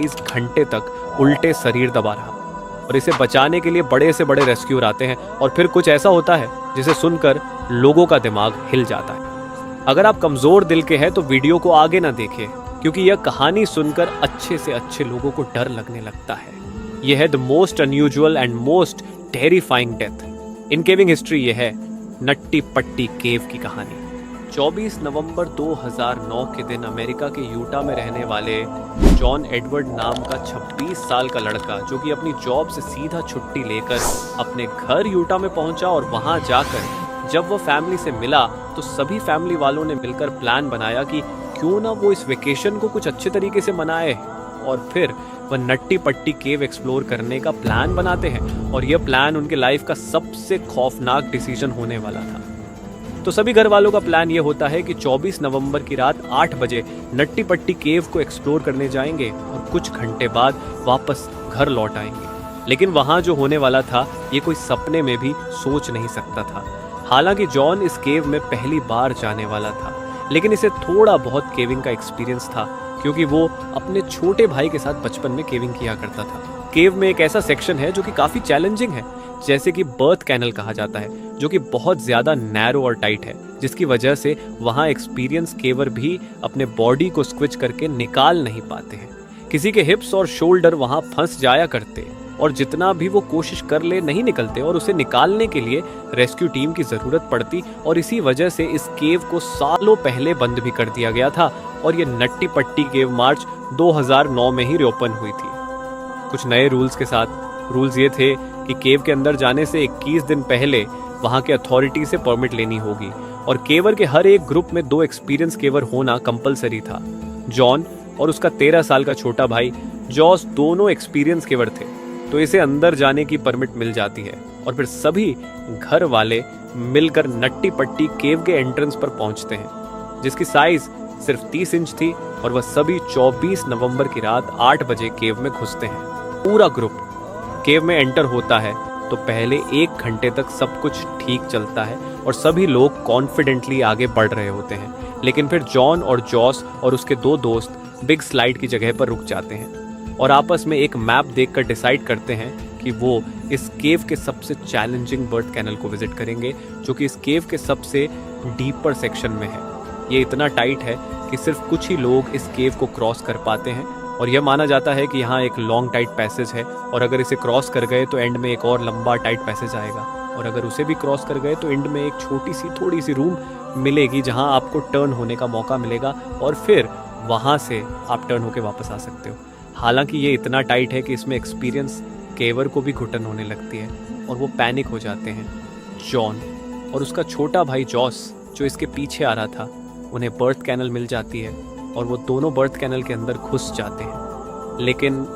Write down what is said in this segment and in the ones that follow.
23 घंटे तक उल्टे शरीर दबा रहा और इसे बचाने के लिए बड़े से बड़े रेस्क्यूअर आते हैं और फिर कुछ ऐसा होता है जिसे सुनकर लोगों का दिमाग हिल जाता है। अगर आप कमजोर दिल के हैं तो वीडियो को आगे ना देखें, क्योंकि यह कहानी सुनकर अच्छे से अच्छे लोगों को डर लगने लगता है। यह है the most unusual and most terrifying death in caving history. यह है नट्टी पट्टी केव की कहानी। 24 नवंबर 2009 के दिन अमेरिका के यूटा में रहने वाले जॉन एडवर्ड नाम का 26 साल का लड़का, जो कि अपनी जॉब से सीधा छुट्टी लेकर अपने घर यूटा में पहुंचा और वहां जाकर जब वो फैमिली से मिला तो सभी फैमिली वालों ने मिलकर प्लान बनाया कि क्यों ना वो इस वेकेशन को कुछ अच्छे तरीके से मनाए, और फिर वह नट्टी पट्टी केव एक्सप्लोर करने का प्लान बनाते हैं। और यह प्लान उनके लाइफ का सबसे खौफनाक डिसीजन होने वाला था। तो सभी घर वालों का प्लान यह होता है कि 24 नवंबर की रात 8 बजे नट्टी पट्टी केव को एक्सप्लोर करने जाएंगे और कुछ घंटे बाद वापस घर लौट आएंगे। लेकिन वहां जो होने वाला था ये कोई सपने में भी सोच नहीं सकता था। हालांकि जॉन इस केव में पहली बार जाने वाला था, लेकिन इसे थोड़ा बहुत केविंग का एक्सपीरियंस था, क्योंकि वो अपने छोटे भाई के साथ बचपन में केविंग किया करता था। केव में एक ऐसा सेक्शन है जो कि काफी चैलेंजिंग है, जैसे कि बर्थ कैनल कहा जाता है, जो कि बहुत ज्यादा नैरो और टाइट है, जिसकी वजह से वहां एक्सपीरियंस केवर भी अपने बॉडी को स्क्विच करके निकाल नहीं पाते हैं। किसी के हिप्स और शोल्डर वहां फंस जाया करते और जितना भी वो कोशिश कर ले नहीं निकलते, और उसे निकालने के लिए रेस्क्यू टीम की जरूरत पड़ती। और इसी वजह से इस केव को सालों पहले बंद भी कर दिया गया था और ये नट्टी पट्टी केव मार्च 2009 में ही रीओपन हुई थी, कुछ नए रूल्स के साथ। रूल्स ये थे कि केव के अंदर जाने से 21 दिन पहले वहां के अथॉरिटी से परमिट लेनी होगी, और केवर के हर एक ग्रुप में 2 एक्सपीरियंस केवर होना कंपलसरी था। जॉन और उसका 13 साल का छोटा भाई जॉस दोनों एक्सपीरियंस केवर थे, तो इसे अंदर जाने की परमिट मिल जाती है। और फिर सभी घर वाले मिलकर नट्टी पट्टी केव के एंट्रेंस पर पहुंचते हैं, जिसकी साइज सिर्फ 30 इंच थी, और वह सभी 24 नवंबर की रात 8 बजे केव में घुसते हैं। पूरा ग्रुप केव में एंटर होता है तो पहले 1 घंटे तक सब कुछ ठीक चलता है और सभी लोग कॉन्फिडेंटली आगे बढ़ रहे होते हैं। लेकिन फिर जॉन और जॉस और उसके 2 दोस्त बिग स्लाइड की जगह पर रुक जाते हैं और आपस में एक मैप देखकर डिसाइड करते हैं कि वो इस केव के सबसे चैलेंजिंग बर्थ कैनल को विजिट करेंगे, जो कि इस केव के सबसे डीपर सेक्शन में है। ये इतना टाइट है कि सिर्फ कुछ ही लोग इस केव को क्रॉस कर पाते हैं, और यह माना जाता है कि यहाँ एक लॉन्ग टाइट पैसेज है, और अगर इसे क्रॉस कर गए तो एंड में एक और लंबा टाइट पैसेज आएगा, और अगर उसे भी क्रॉस कर गए तो एंड में एक छोटी सी थोड़ी सी रूम मिलेगी जहाँ आपको टर्न होने का मौका मिलेगा, और फिर वहाँ से आप टर्न होकर वापस आ सकते हो। हालांकि ये इतना टाइट है कि इसमें एक्सपीरियंस केवर को भी घुटन होने लगती है और वो पैनिक हो जाते हैं। जॉन और उसका छोटा भाई जॉस, जो इसके पीछे आ रहा था, उन्हें बर्थ कैनल मिल जाती है और वो दोनों बर्थ कैनल के अंदर घुस जाते हैं। लेकिन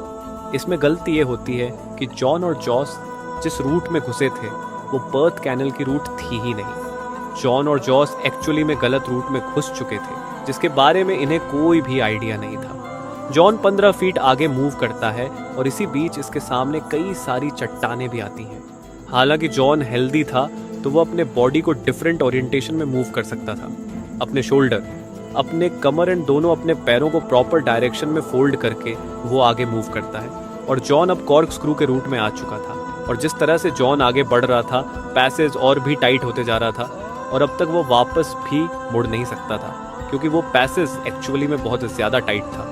इसमें गलती ये होती है कि जॉन और जॉस जिस रूट में घुसे थे वो बर्थ कैनल की रूट थी ही नहीं। जॉन और जॉस एक्चुअली में गलत रूट में घुस चुके थे, जिसके बारे में इन्हें कोई भी आइडिया नहीं था। जॉन 15 फीट आगे मूव करता है और इसी बीच इसके सामने कई सारी चट्टानें भी आती हैं। हालांकि जॉन हेल्दी था तो वो अपने बॉडी को डिफरेंट ओरिएंटेशन में मूव कर सकता था। अपने शोल्डर, अपने कमर एंड दोनों अपने पैरों को प्रॉपर डायरेक्शन में फोल्ड करके वो आगे मूव करता है। और जॉन अब कॉर्क स्क्रू के रूट में आ चुका था, और जिस तरह से जॉन आगे बढ़ रहा था पैसेज और भी टाइट होते जा रहा था, और अब तक वो वापस भी मुड़ नहीं सकता था, क्योंकि वो पैसेज एक्चुअली में बहुत ज़्यादा टाइट था।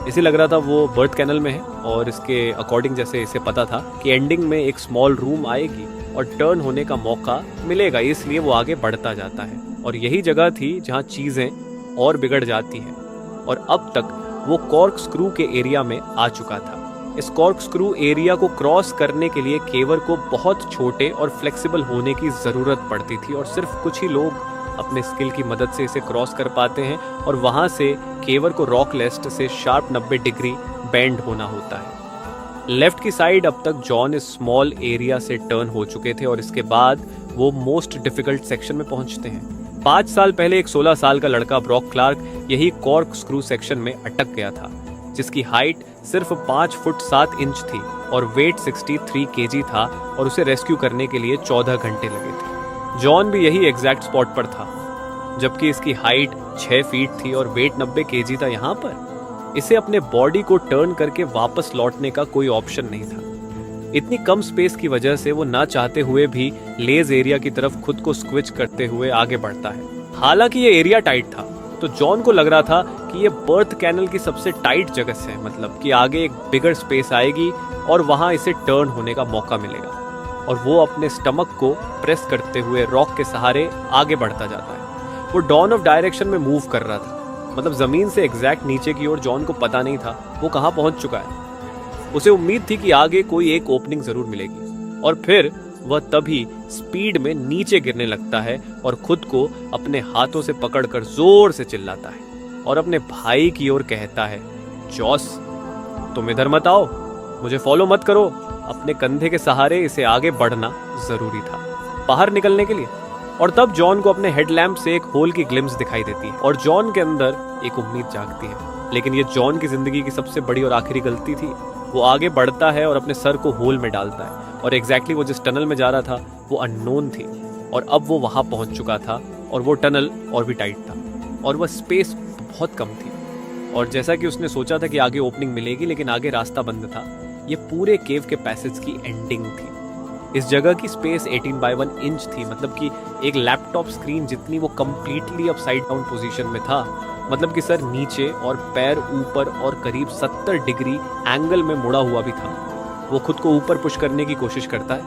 इसे लग रहा था वो बर्थ कैनल में है, और इसके अकॉर्डिंग जैसे इसे पता था कि एंडिंग में एक स्मॉल रूम आएगी और टर्न होने का मौका मिलेगा, इसलिए वो आगे बढ़ता जाता है। और यही जगह थी जहाँ चीज़ें और बिगड़ जाती हैं, और अब तक वो कॉर्क स्क्रू के एरिया में आ चुका था। इस कॉर्क स्क्रू एरिया को क्रॉस करने के लिए केवर को बहुत छोटे और फ्लेक्सिबल होने की ज़रूरत पड़ती थी, और सिर्फ कुछ ही लोग अपने स्किल की मदद से इसे क्रॉस कर पाते हैं, और वहाँ से केवर को रॉक लेस्ट से शार्प 90 डिग्री बेंड होना होता है। लेफ्ट की साइड अब तक जॉन इस स्मॉल एरिया से टर्न हो चुके थे, और इसके बाद वो मोस्ट डिफिकल्ट सेक्शन में पहुंचते हैं। 5 साल पहले एक 16 साल का लड़का ब्रॉक क्लार्क यही कॉर्क स्क्रू सेक्शन में अटक गया था, जिसकी हाइट सिर्फ 5 फुट 7 इंच थी और वेट 63 केजी था, और उसे रेस्क्यू करने के लिए 14 घंटे लगे थे। जॉन भी यही एग्जैक्ट स्पॉट पर था, जबकि इसकी हाइट 6 फीट थी और वेट 90 केजी था। यहाँ पर इसे अपने बॉडी को टर्न करके वापस लौटने का कोई ऑप्शन नहीं था। इतनी कम स्पेस की वजह से वो ना चाहते हुए भी लेज एरिया की तरफ खुद को स्क्विच करते हुए आगे बढ़ता है। हालांकि ये एरिया टाइट था, तो जॉन को लग रहा था कि ये बर्थ कैनल की सबसे टाइट जगह से है, मतलब कि आगे एक बिगर स्पेस आएगी और वहां इसे टर्न होने का मौका मिलेगा। और वो अपने स्टमक को प्रेस करते हुए रॉक के सहारे आगे बढ़ता जाता है। वो डॉन ऑफ डायरेक्शन में मूव कर रहा था, मतलब जमीन से एग्जैक्ट नीचे की ओर। जॉन को पता नहीं था वो कहाँ पहुंच चुका है। उसे उम्मीद थी कि आगे कोई एक ओपनिंग जरूर मिलेगी, और फिर वह तभी स्पीड में नीचे गिरने लगता है और खुद को अपने हाथों से पकड़कर जोर से चिल्लाता है और अपने भाई की ओर कहता है, जॉस तुम इधर मत आओ, मुझे फॉलो मत करो। अपने कंधे के सहारे इसे आगे बढ़ना जरूरी था बाहर निकलने के लिए। और तब जॉन को अपने हेडलैम्प से एक होल की ग्लिम्स दिखाई देती है और जॉन के अंदर एक उम्मीद जागती है। लेकिन ये जॉन की जिंदगी की सबसे बड़ी और आखिरी गलती थी। वो आगे बढ़ता है और अपने सर को होल में डालता है, और एग्जैक्टली वो जिस टनल में जा रहा था वो अननोन थी, और अब वो वहां पहुंच चुका था। और वो टनल और भी टाइट था और वह स्पेस बहुत कम थी। और जैसा कि उसने सोचा था कि आगे ओपनिंग मिलेगी, लेकिन आगे रास्ता बंद था। ये पूरे केव के पैसेज की एंडिंग थी। इस जगह की स्पेस 18x1 इंच थी, मतलब कि एक लैपटॉप स्क्रीन जितनी। वो कंप्लीटली अपसाइड डाउन पोजीशन में था, मतलब कि सर नीचे और पैर ऊपर और करीब 70 डिग्री एंगल में मुड़ा हुआ भी था। वो खुद को ऊपर पुश करने की कोशिश करता है,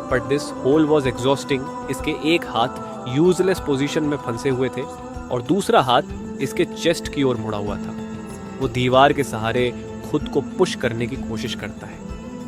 but this whole was exhausting. इसके एक हाथ यूजलेस पोजीशन में फंसे हुए थे और दूसरा हाथ इसके चेस्ट की ओर मुड़ा हुआ था। वो दीवार के सहारे खुद को पुश करने की कोशिश करता है,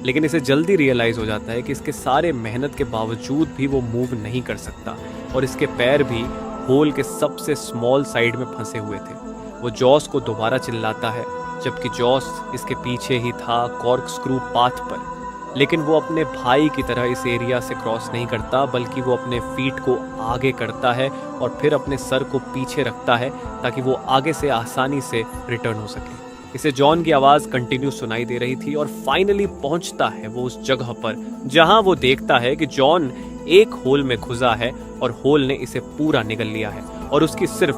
लेकिन इसे जल्दी रियलाइज हो जाता है कि इसके सारे मेहनत के बावजूद भी वो मूव नहीं कर सकता, और इसके पैर भी होल के सबसे स्मॉल साइड में फंसे हुए थे। वो जॉस को दोबारा चिल्लाता है, जबकि जॉस इसके पीछे ही था कॉर्क स्क्रू पाथ पर। लेकिन वो अपने भाई की तरह इस एरिया से क्रॉस नहीं करता, बल्कि वो अपने फीट को आगे करता है और फिर अपने सर को पीछे रखता है ताकि वो आगे से आसानी से रिटर्न हो सके। इसे जॉन की आवाज कंटिन्यू सुनाई दे रही थी, और फाइनली पहुंचता है वो उस जगह पर जहां वो देखता है कि जॉन एक होल में घुसा है और होल ने इसे पूरा निगल लिया है और उसकी सिर्फ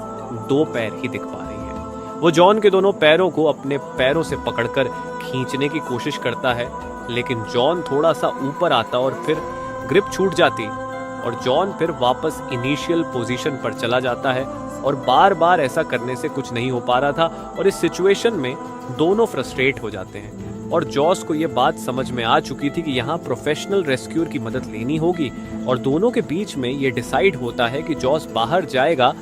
2 पैर ही दिख पा रही है। वो जॉन के दोनों पैरों को अपने पैरों से पकड़कर खींचने की कोशिश करता है, लेकिन जॉन थोड़ा सा ऊपर आता और फिर ग्रिप छूट जाती और जॉन फिर वापस इनिशियल पोजीशन पर चला जाता है। और बार बार ऐसा करने से कुछ नहीं हो पा रहा था, और इस सिचुएशन में दोनों फ्रस्ट्रेट हो जाते हैं। और जॉस को यह बात समझ में आ चुकी थी कि यहाँ प्रोफेशनल रेस्क्यूअर की मदद लेनी होगी, और दोनों के बीच में ये डिसाइड होता है कि जॉस बाहर जाएगा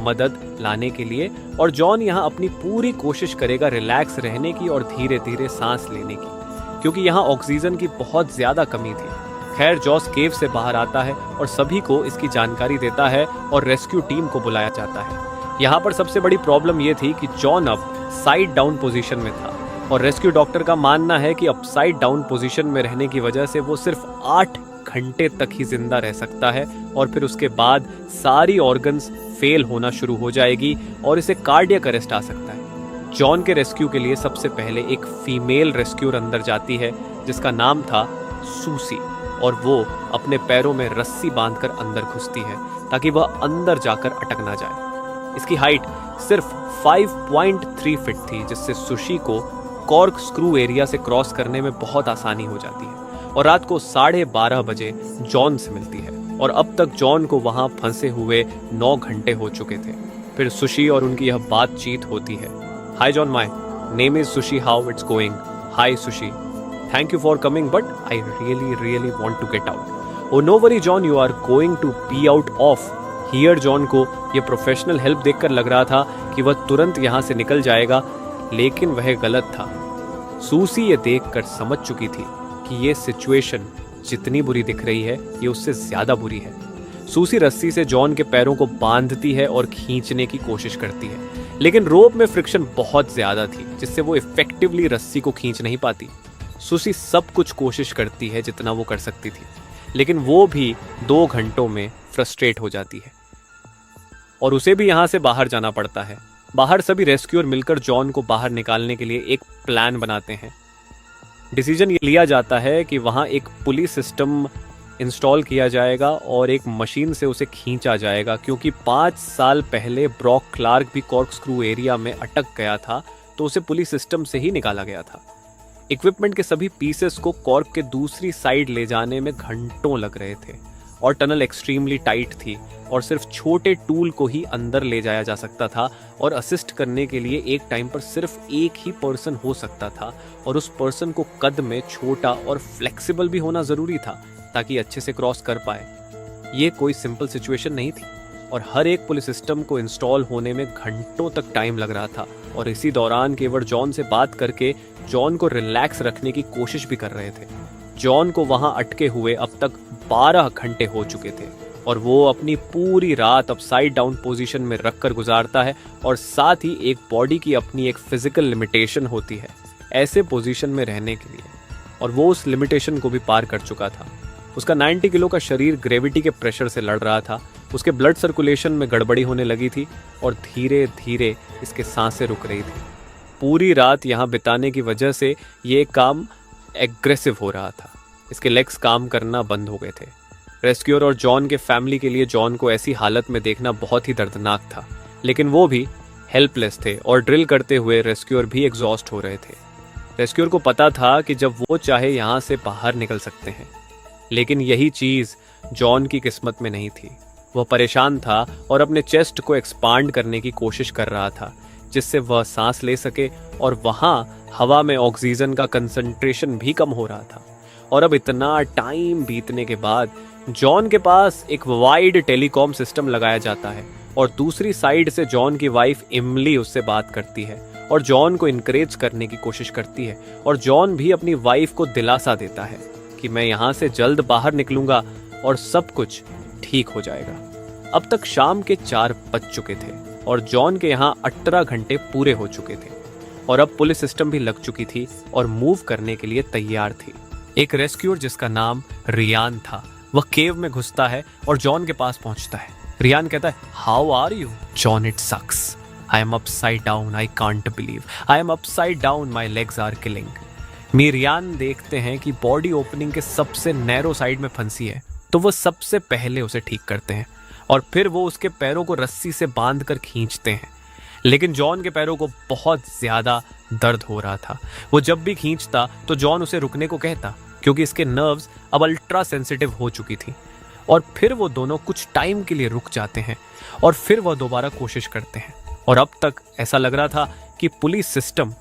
मदद लाने के लिए, और जॉन यहाँ अपनी पूरी कोशिश करेगा रिलैक्स रहने की और धीरे धीरे सांस लेने की, क्योंकि यहाँ ऑक्सीजन की बहुत ज्यादा कमी थी। खैर, जॉस केव से बाहर आता है और सभी को इसकी जानकारी देता है और रेस्क्यू टीम को बुलाया जाता है। यहाँ पर सबसे बड़ी प्रॉब्लम ये थी कि जॉन अब साइड डाउन पोजीशन में था, और रेस्क्यू डॉक्टर का मानना है कि अपसाइड डाउन पोजीशन में रहने की वजह से वो सिर्फ 8 घंटे तक ही जिंदा रह सकता है, और फिर उसके बाद सारी ऑर्गन्स फेल होना शुरू हो जाएगी और इसे कार्डियक अरेस्ट आ सकता है। जॉन के रेस्क्यू के लिए सबसे पहले एक फीमेल रेस्क्यूअर अंदर जाती है जिसका नाम था सूसी, और वो अपने पैरों में रस्सी बांधकर अंदर घुसती है ताकि वह अंदर जाकर अटक ना जाए। इसकी हाइट सिर्फ 5.3 फीट थी, जिससे सुशी को कॉर्क स्क्रू एरिया से क्रॉस करने में बहुत आसानी हो जाती है, और रात को 12:30 बजे जॉन से मिलती है। और अब तक जॉन को वहां फंसे हुए 9 घंटे हो चुके थे। फिर सुशी और उनकी यह बातचीत होती है। Hi John, my name is Sushi, how it's going? Hi Sushi, thank you for coming, but I really want to get out. Oh no worry John, you are going to be out of here. John को ये professional help देखकर लग रहा था कि वह तुरंत यहाँ से निकल जाएगा, लेकिन वह गलत था। सूसी ये देखकर समझ चुकी थी कि ये सिचुएशन जितनी बुरी दिख रही है, ये उससे ज्यादा बुरी है। सूसी रस्सी से जॉन के पैरों को बांधती है और खींचने की कोशिश करती है, लेकिन रोप में फ्रिक्शन बहुत ज्यादा थी, जिससे वो इफेक्टिवली रस्सी को खींच नहीं पाती। सुसी सब कुछ कोशिश करती है जितना वो कर सकती थी, लेकिन वो भी 2 घंटों में फ्रस्ट्रेट हो जाती है और उसे भी यहाँ से बाहर जाना पड़ता है। बाहर सभी रेस्क्यूअर मिलकर जॉन को बाहर निकालने के लिए एक प्लान बनाते हैं। डिसीजन ये लिया जाता है कि वहाँ एक पुलिस सिस्टम इंस्टॉल किया जाएगा और एक मशीन से उसे खींचा जाएगा, क्योंकि 5 साल पहले ब्रॉक क्लार्क भी कॉर्क स्क्रू एरिया में अटक गया था तो उसे पुलिस सिस्टम से ही निकाला गया था। इक्विपमेंट के सभी पीसेस को कॉर्क के दूसरी साइड ले जाने में घंटों लग रहे थे और टनल एक्सट्रीमली टाइट थी और सिर्फ छोटे टूल को ही अंदर ले जाया जा सकता था और असिस्ट करने के लिए एक टाइम पर सिर्फ एक ही पर्सन हो सकता था और उस पर्सन को कद में छोटा और फ्लेक्सिबल भी होना ज़रूरी था ताकि अच्छे से क्रॉस कर पाए। ये कोई सिंपल सिचुएशन नहीं थी और हर एक पुलिस सिस्टम को इंस्टॉल होने में घंटों तक टाइम लग रहा था और इसी दौरान केवल जॉन से बात करके जॉन को रिलैक्स रखने की कोशिश भी कर रहे थे। जॉन को वहां अटके हुए अब तक 12 घंटे हो चुके थे और वो अपनी पूरी रात अपसाइड डाउन पोजीशन में रखकर गुजारता है और साथ ही एक बॉडी की अपनी एक फिजिकल लिमिटेशन होती है ऐसे पोजीशन में रहने के लिए और वो उस लिमिटेशन को भी पार कर चुका था। उसका 90 किलो का शरीर ग्रेविटी के प्रेशर से लड़ रहा था, उसके ब्लड सर्कुलेशन में गड़बड़ी होने लगी थी और धीरे धीरे इसके सांसें रुक रही थी। पूरी रात यहाँ बिताने की वजह से ये काम एग्रेसिव हो रहा था। इसके लेग्स काम करना बंद हो गए थे। रेस्क्यूअर और जॉन के फैमिली के लिए जॉन को ऐसी हालत में देखना बहुत ही दर्दनाक था, लेकिन वो भी हेल्पलेस थे और ड्रिल करते हुए रेस्क्यूअर भी एग्जॉस्ट हो रहे थे। रेस्क्यूअर को पता था कि जब वो चाहे यहाँ से बाहर निकल सकते हैं, लेकिन यही चीज़ जॉन की किस्मत में नहीं थी। वह परेशान था और अपने चेस्ट को एक्सपांड करने की कोशिश कर रहा था जिससे वह सांस ले सके और वहाँ हवा में ऑक्सीजन का कंसंट्रेशन भी कम हो रहा था। और अब इतना टाइम बीतने के बाद जॉन के पास एक वाइड टेलीकॉम सिस्टम लगाया जाता है और दूसरी साइड से जॉन की वाइफ इमली उससे बात करती है और जॉन को इनकरेज करने की कोशिश करती है और जॉन भी अपनी वाइफ को दिलासा देता है कि मैं यहाँ से जल्द बाहर निकलूंगा और सब कुछ ठीक हो जाएगा। अब तक शाम के 4 बज चुके थे और जॉन के यहाँ 18 घंटे पूरे हो चुके थे और अब पुलिस सिस्टम भी लग चुकी थी और मूव करने के लिए तैयार थी। एक रेस्क्यूअर जिसका नाम रियान था, वह केव में घुसता है और जॉन के पास पहुंचता है। रियान कहता है, how are you? John, it sucks, I am upside down, I can't believe, I am upside down, my legs are killing. Ryan देखते हैं कि बॉडी ओपनिंग के सबसे नैरो साइड में फंसी है, तो वो सबसे पहले उसे ठीक करते हैं और फिर वो उसके पैरों को रस्सी से बांधकर खींचते हैं। लेकिन जॉन के पैरों को बहुत ज्यादा दर्द हो रहा था। वो जब भी खींचता तो जॉन उसे रुकने को कहता क्योंकि इसके नर्व्स अब अल्ट्रा सेंसिटिव हो चुकी थी। और फिर वो दोनों कुछ टाइम के लिए रुक जाते हैं और फिर वह दोबारा कोशिश करते हैं और अब तक ऐसा लग रहा था कि पुलिस सिस्टम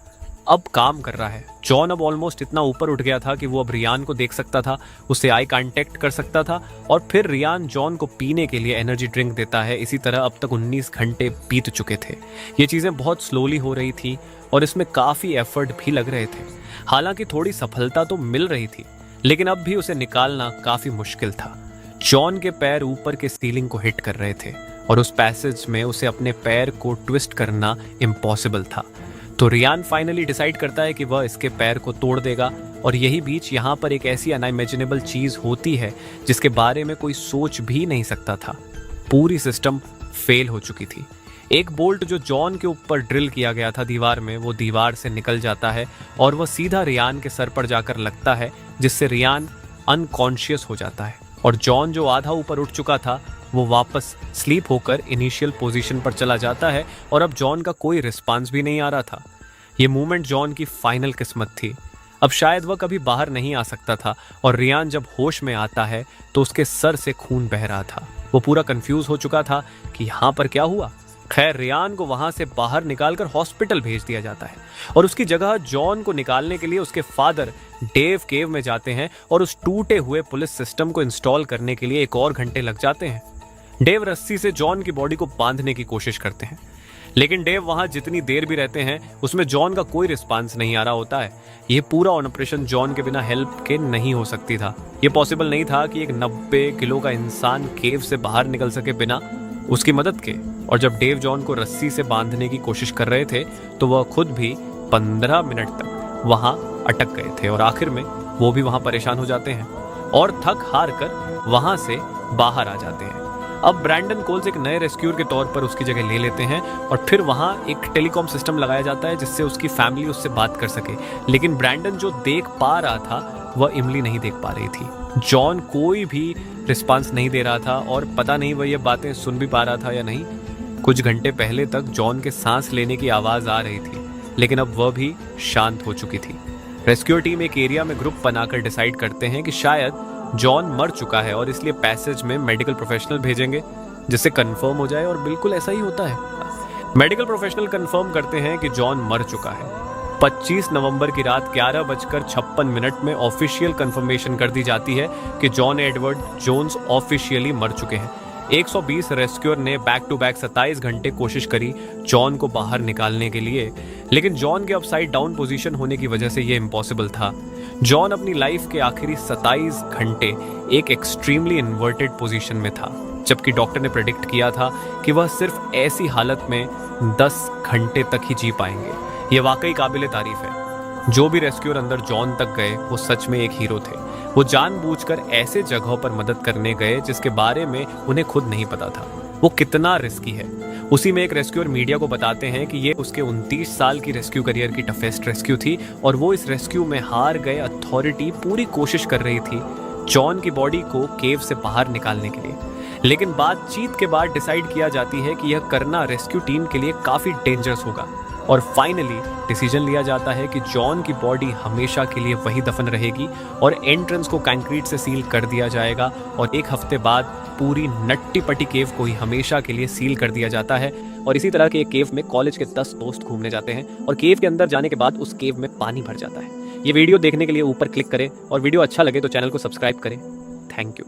अब काम कर रहा है। जॉन अब ऑलमोस्ट इतना ऊपर उठ गया था कि वो अब रियान को देख सकता था, उससे आई कांटेक्ट कर सकता था और फिर रियान जॉन को पीने के लिए एनर्जी ड्रिंक देता है। इसी तरह अब तक 19 घंटे बीत चुके थे। ये चीज़ें बहुत स्लोली हो रही थी और इसमें काफ़ी एफर्ट भी लग रहे थे। हालांकि थोड़ी सफलता तो मिल रही थी, लेकिन अब भी उसे निकालना काफ़ी मुश्किल था। जॉन के पैर ऊपर के सीलिंग को हिट कर रहे थे और उस पैसेज में उसे अपने पैर को ट्विस्ट करना इम्पॉसिबल था। तो रियान फाइनली डिसाइड करता है कि वह इसके पैर को तोड़ देगा और यही बीच यहाँ पर एक ऐसी अनइमेजिनेबल चीज़ होती है जिसके बारे में कोई सोच भी नहीं सकता था। पूरी सिस्टम फेल हो चुकी थी। एक बोल्ट जो जॉन के ऊपर ड्रिल किया गया था दीवार में, वो दीवार से निकल जाता है और वह सीधा रियान के सर पर जाकर लगता है, जिससे रियान अनकॉन्शियस हो जाता है और जॉन जो आधा ऊपर उठ चुका था वो वापस स्लीप होकर इनिशियल पोजीशन पर चला जाता है और अब जॉन का कोई रिस्पांस भी नहीं आ रहा था। ये मूवमेंट जॉन की फाइनल किस्मत थी। अब शायद वह कभी बाहर नहीं आ सकता था और रियान जब होश में आता है तो उसके सर से खून बह रहा था। वो पूरा कंफ्यूज हो चुका था कि यहाँ पर क्या हुआ। खैर, रियान को वहां से बाहर निकालकर हॉस्पिटल भेज दिया जाता है और उसकी जगह जॉन को निकालने के लिए उसके फादर डेव केव में जाते हैं और उस टूटे हुए पुलिस सिस्टम को इंस्टॉल करने के लिए 1 और घंटे लग जाते हैं। डेव रस्सी से जॉन की बॉडी को बांधने की कोशिश करते हैं, लेकिन डेव वहां जितनी देर भी रहते हैं उसमें जॉन का कोई रिस्पांस नहीं आ रहा होता है। यह पूरा ऑपरेशन जॉन के बिना हेल्प के नहीं हो सकती था। यह पॉसिबल नहीं था कि एक 90 किलो का इंसान केव से बाहर निकल सके बिना उसकी मदद के। और जब डेव जॉन को रस्सी से बांधने की कोशिश कर रहे थे तो वह खुद भी 15 मिनट तक वहां अटक गए थे और आखिर में वो भी वहां परेशान हो जाते हैं और थक हार कर वहां से बाहर आ जाते हैं। अब ब्रैंडन कोल्स एक नए रेस्क्यूअर के तौर पर उसकी जगह ले लेते हैं और फिर वहां एक टेलीकॉम सिस्टम लगाया जाता है जिससे उसकी फैमिली उससे बात कर सके। लेकिन ब्रैंडन जो देख पा रहा था वह इमली नहीं देख पा रही थी। जॉन कोई भी रिस्पांस नहीं दे रहा था और पता नहीं वह ये बातें सुन भी पा रहा था या नहीं। कुछ घंटे पहले तक जॉन के सांस लेने की आवाज़ आ रही थी, लेकिन अब वह भी शांत हो चुकी थी। रेस्क्यू टीम एक एरिया में ग्रुप बनाकर डिसाइड करते हैं कि शायद जॉन मर चुका है और इसलिए पैसेज में मेडिकल प्रोफेशनल भेजेंगे जिससे कंफर्म हो जाए, और बिल्कुल ऐसा ही होता है। मेडिकल प्रोफेशनल कंफर्म करते हैं कि जॉन मर चुका है। 25 नवंबर की रात 11:56 में ऑफिशियल कंफर्मेशन कर दी जाती है कि जॉन एडवर्ड जोन्स ऑफिशियली मर चुके हैं। 120 रेस्क्यूअर ने बैक टू बैक 27 घंटे कोशिश करी जॉन को बाहर निकालने के लिए, लेकिन जॉन के अपसाइड डाउन पोजीशन होने की वजह से ये इम्पॉसिबल था। जॉन अपनी लाइफ के आखिरी 27 घंटे एक एक्सट्रीमली इन्वर्टेड पोजीशन में था, जबकि डॉक्टर ने प्रेडिक्ट किया था कि वह सिर्फ ऐसी हालत में 10 घंटे तक ही जी पाएंगे। ये वाकई काबिले तारीफ है। जो भी रेस्क्यूअर अंदर जॉन तक गए वो सच में एक हीरो थे। वो जानबूझकर ऐसे जगहों पर मदद करने गए जिसके बारे में उन्हें खुद नहीं पता था। वो कितना रिस्की है। उसी में एक रेस्क्यूअर मीडिया को बताते हैं कि ये उसके 29 साल की रेस्क्यू करियर की टफेस्ट रेस्क्यू थी और वो इस रेस्क्यू में हार गए अथॉरिटी पूरी कोशिश कर रही थी जॉन की बॉडी को केव से बाहर निकालने के लिए। लेकिन बातचीत के बाद डिसाइड किया जाती है कि यह करना रेस्क्यू टीम के लिए काफ़ी डेंजरस होगा, और फाइनली डिसीजन लिया जाता है कि जॉन की बॉडी हमेशा के लिए वही दफन रहेगी और एंट्रेंस को कंक्रीट से सील कर दिया जाएगा, और एक हफ्ते बाद पूरी नट्टी पट्टी केव को ही हमेशा के लिए सील कर दिया जाता है। और इसी तरह के एक केव में कॉलेज के 10 दोस्त घूमने जाते हैं और केव के अंदर जाने के बाद उस केव में पानी भर जाता है। ये वीडियो देखने के लिए ऊपर क्लिक करें और वीडियो अच्छा लगे तो चैनल को सब्सक्राइब करें। Thank you.